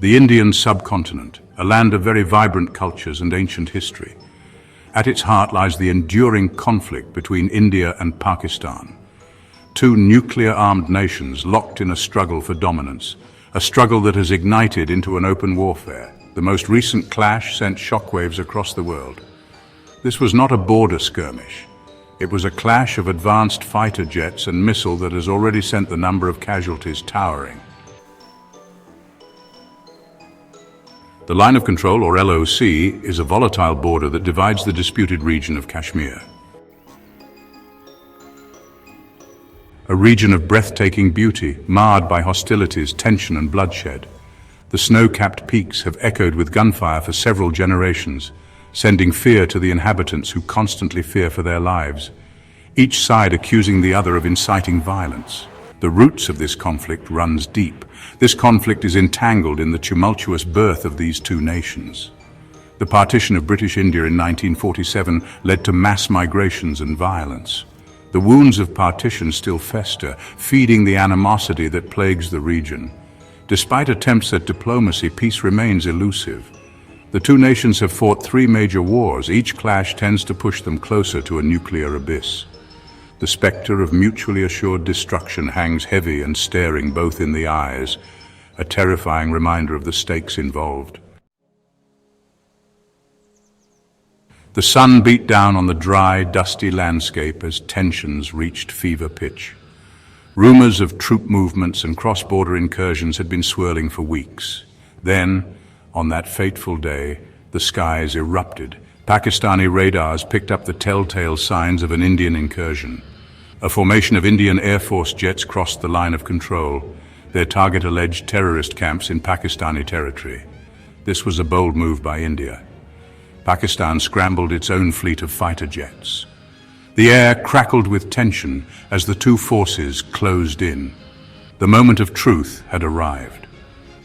The Indian subcontinent, a land of very vibrant cultures and ancient history. At its heart lies the enduring conflict between India and Pakistan, two nuclear-armed nations locked in a struggle for dominance, a struggle that has ignited into an open warfare. The most recent clash sent shockwaves across the world. This was not a border skirmish. It was a clash of advanced fighter jets and missile that has already sent the number of casualties towering. The Line of Control, or LOC, is a volatile border that divides the disputed region of Kashmir. A region of breathtaking beauty, marred by hostilities, tension and bloodshed. The snow-capped peaks have echoed with gunfire for several generations, sending fear to the inhabitants who constantly fear for their lives, each side accusing the other of inciting violence. The roots of this conflict runs deep. This conflict is entangled in the tumultuous birth of these two nations. The partition of British India in 1947 led to mass migrations and violence. The wounds of partition still fester, feeding the animosity that plagues the region. Despite attempts at diplomacy, peace remains elusive. The two nations have fought 3 major wars. Each clash tends to push them closer to a nuclear abyss. The specter of mutually assured destruction hangs heavy and staring both in the eyes, a terrifying reminder of the stakes involved. The sun beat down on the dry, dusty landscape as tensions reached fever pitch. Rumors of troop movements and cross-border incursions had been swirling for weeks. Then, on that fateful day, the skies erupted. Pakistani radars picked up the telltale signs of an Indian incursion. A formation of Indian Air Force jets crossed the line of control. Their target alleged terrorist camps in Pakistani territory. This was a bold move by India. Pakistan scrambled its own fleet of fighter jets. The air crackled with tension as the two forces closed in. The moment of truth had arrived.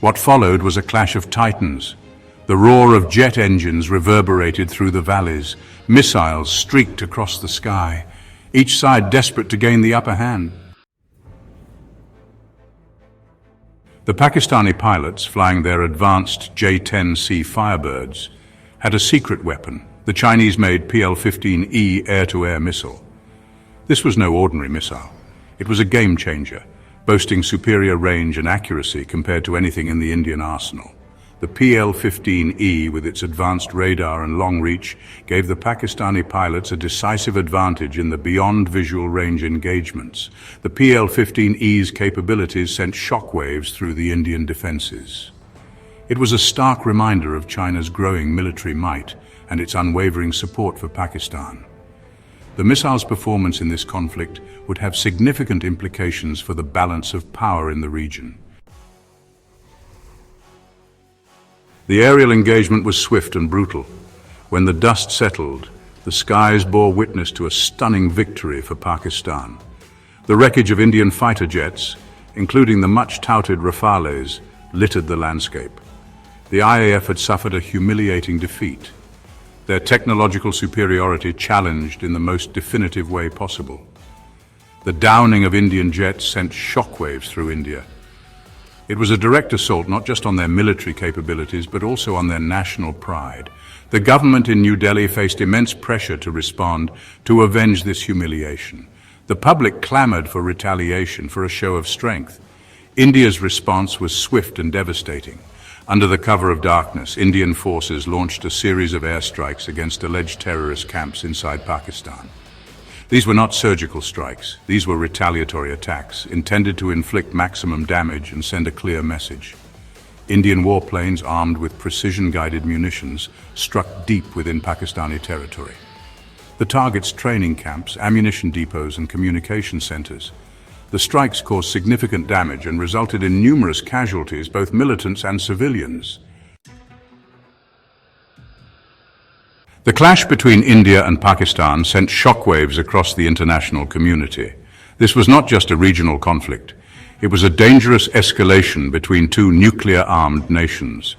What followed was a clash of titans. The roar of jet engines reverberated through the valleys. Missiles streaked across the sky, each side desperate to gain the upper hand. The Pakistani pilots, flying their advanced J-10C Firebirds, had a secret weapon, the Chinese-made PL-15E air-to-air missile. This was no ordinary missile. It was a game-changer, boasting superior range and accuracy compared to anything in the Indian arsenal. The PL-15E, with its advanced radar and long reach, gave the Pakistani pilots a decisive advantage in the beyond visual range engagements. The PL-15E's capabilities sent shockwaves through the Indian defenses. It was a stark reminder of China's growing military might and its unwavering support for Pakistan. The missile's performance in this conflict would have significant implications for the balance of power in the region. The aerial engagement was swift and brutal. When the dust settled, the skies bore witness to a stunning victory for Pakistan. The wreckage of Indian fighter jets, including the much-touted Rafales, littered the landscape. The IAF had suffered a humiliating defeat. Their technological superiority challenged in the most definitive way possible. The downing of Indian jets sent shockwaves through India. It was a direct assault not just on their military capabilities, but also on their national pride. The government in New Delhi faced immense pressure to respond, to avenge this humiliation. The public clamored for retaliation, for a show of strength. India's response was swift and devastating. Under the cover of darkness, Indian forces launched a series of airstrikes against alleged terrorist camps inside Pakistan. These were not surgical strikes. These were retaliatory attacks, intended to inflict maximum damage and send a clear message. Indian warplanes armed with precision-guided munitions struck deep within Pakistani territory. The targets training camps, ammunition depots and communication centers. The strikes caused significant damage and resulted in numerous casualties, both militants and civilians. The clash between India and Pakistan sent shockwaves across the international community. This was not just a regional conflict. It was a dangerous escalation between two nuclear-armed nations.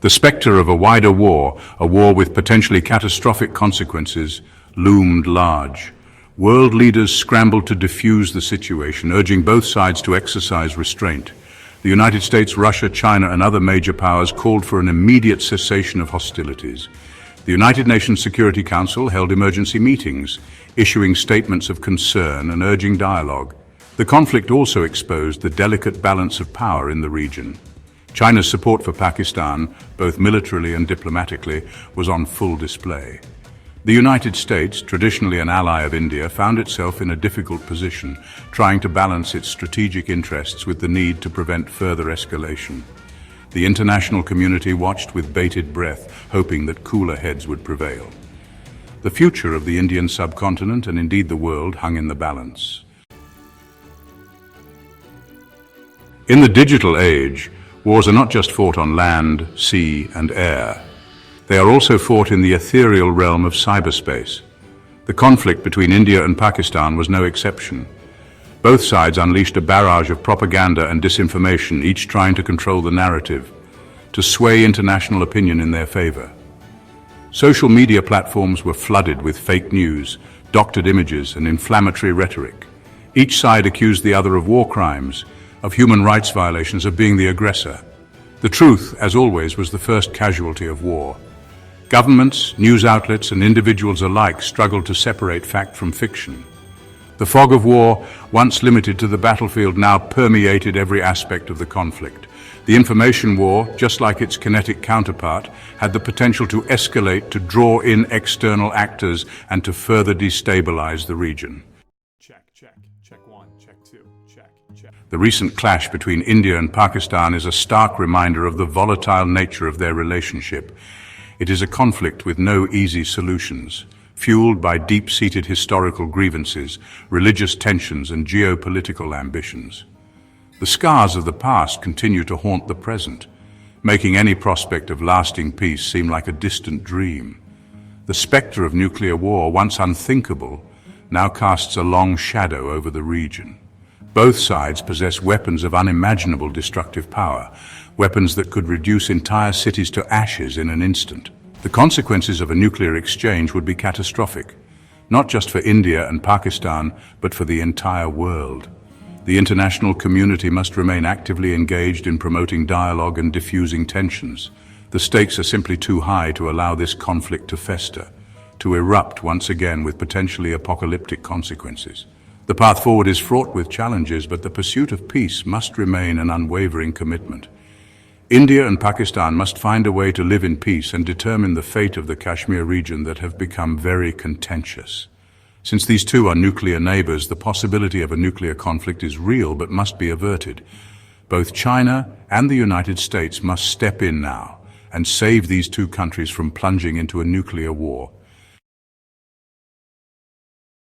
The specter of a wider war, a war with potentially catastrophic consequences, loomed large. World leaders scrambled to defuse the situation, urging both sides to exercise restraint. The United States, Russia, China, and other major powers called for an immediate cessation of hostilities. The United Nations Security Council held emergency meetings, issuing statements of concern and urging dialogue. The conflict also exposed the delicate balance of power in the region. China's support for Pakistan, both militarily and diplomatically, was on full display. The United States, traditionally an ally of India, found itself in a difficult position, trying to balance its strategic interests with the need to prevent further escalation. The international community watched with bated breath, hoping that cooler heads would prevail. The future of the Indian subcontinent, and indeed the world, hung in the balance. In the digital age, wars are not just fought on land, sea, and air. They are also fought in the ethereal realm of cyberspace. The conflict between India and Pakistan was no exception. Both sides unleashed a barrage of propaganda and disinformation, each trying to control the narrative, to sway international opinion in their favor. Social media platforms were flooded with fake news, doctored images, and inflammatory rhetoric. Each side accused the other of war crimes, of human rights violations, of being the aggressor. The truth, as always, was the first casualty of war. Governments, news outlets, and individuals alike struggled to separate fact from fiction. The fog of war, once limited to the battlefield, now permeated every aspect of the conflict. The information war, just like its kinetic counterpart, had the potential to escalate, to draw in external actors, and to further destabilize the region. Check one, check two, check. The recent clash between India and Pakistan is a stark reminder of the volatile nature of their relationship. It is a conflict with no easy solutions, fueled by deep-seated historical grievances, religious tensions, and geopolitical ambitions. The scars of the past continue to haunt the present, making any prospect of lasting peace seem like a distant dream. The specter of nuclear war, once unthinkable, now casts a long shadow over the region. Both sides possess weapons of unimaginable destructive power, weapons that could reduce entire cities to ashes in an instant. The consequences of a nuclear exchange would be catastrophic, not just for India and Pakistan, but for the entire world. The international community must remain actively engaged in promoting dialogue and diffusing tensions. The stakes are simply too high to allow this conflict to fester, to erupt once again with potentially apocalyptic consequences. The path forward is fraught with challenges, but the pursuit of peace must remain an unwavering commitment. India and Pakistan must find a way to live in peace and determine the fate of the Kashmir region that have become very contentious. Since these two are nuclear neighbors, the possibility of a nuclear conflict is real but must be averted. Both China and the United States must step in now and save these two countries from plunging into a nuclear war.